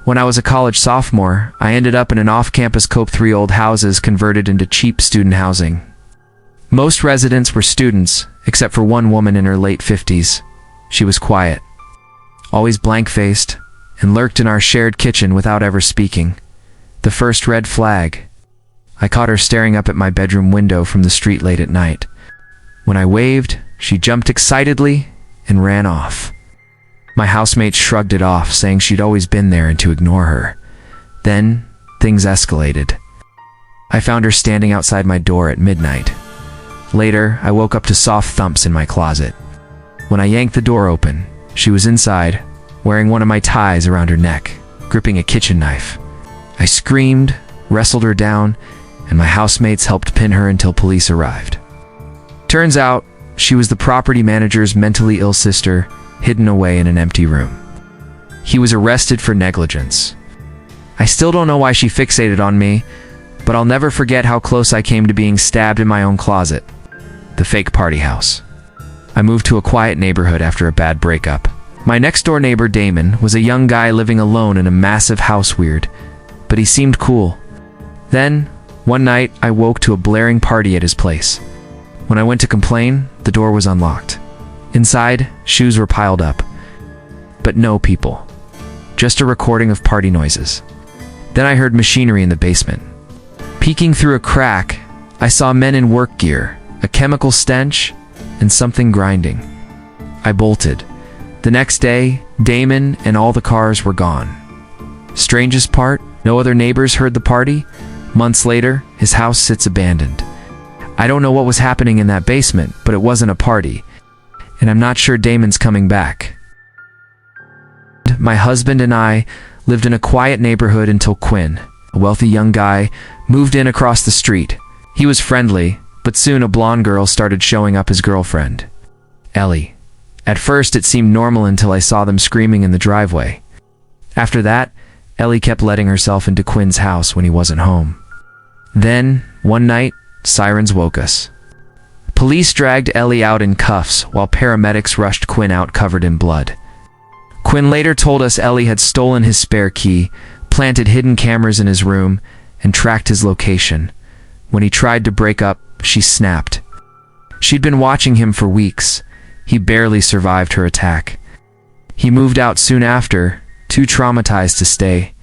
When I was a college sophomore, I ended up in an off-campus COPE 3 old houses converted into cheap student housing. Most residents were students, except for one woman in her late 50s. She was quiet, always blank-faced, and lurked in our shared kitchen without ever speaking. The first red flag. I caught her staring up at my bedroom window from the street late at night. When I waved, she jumped excitedly and ran off. My housemates shrugged it off, saying she'd always been there and to ignore her. Then, things escalated. I found her standing outside my door at midnight. Later, I woke up to soft thumps in my closet. When I yanked the door open, she was inside, wearing one of my ties around her neck, gripping a kitchen knife. I screamed, wrestled her down, and my housemates helped pin her until police arrived. Turns out, she was the property manager's mentally ill sister, hidden away in an empty room. He was arrested for negligence. I still don't know why she fixated on me, but I'll never forget how close I came to being stabbed in my own closet. The fake party house. I moved to a quiet neighborhood after a bad breakup. My next-door neighbor, Damon, was a young guy living alone in a massive house. Weird, but he seemed cool. Then, one night, I woke to a blaring party at his place. When I went to complain, the door was unlocked. Inside, shoes were piled up. But no people. Just a recording of party noises. Then I heard machinery in the basement. Peeking through a crack, I saw men in work gear, a chemical stench, and something grinding. I bolted. The next day, Damon and all the cars were gone. Strangest part, no other neighbors heard the party. Months later, his house sits abandoned. I don't know what was happening in that basement, but it wasn't a party. And I'm not sure Damon's coming back. My husband and I lived in a quiet neighborhood until Quinn, a wealthy young guy, moved in across the street. He was friendly, but soon a blonde girl started showing up as girlfriend, Ellie. At first it seemed normal until I saw them screaming in the driveway. After that, Ellie kept letting herself into Quinn's house when he wasn't home. Then, one night, sirens woke us. Police dragged Ellie out in cuffs while paramedics rushed Quinn out covered in blood. Quinn later told us Ellie had stolen his spare key, planted hidden cameras in his room, and tracked his location. When he tried to break up, she snapped. She'd been watching him for weeks. He barely survived her attack. He moved out soon after, too traumatized to stay.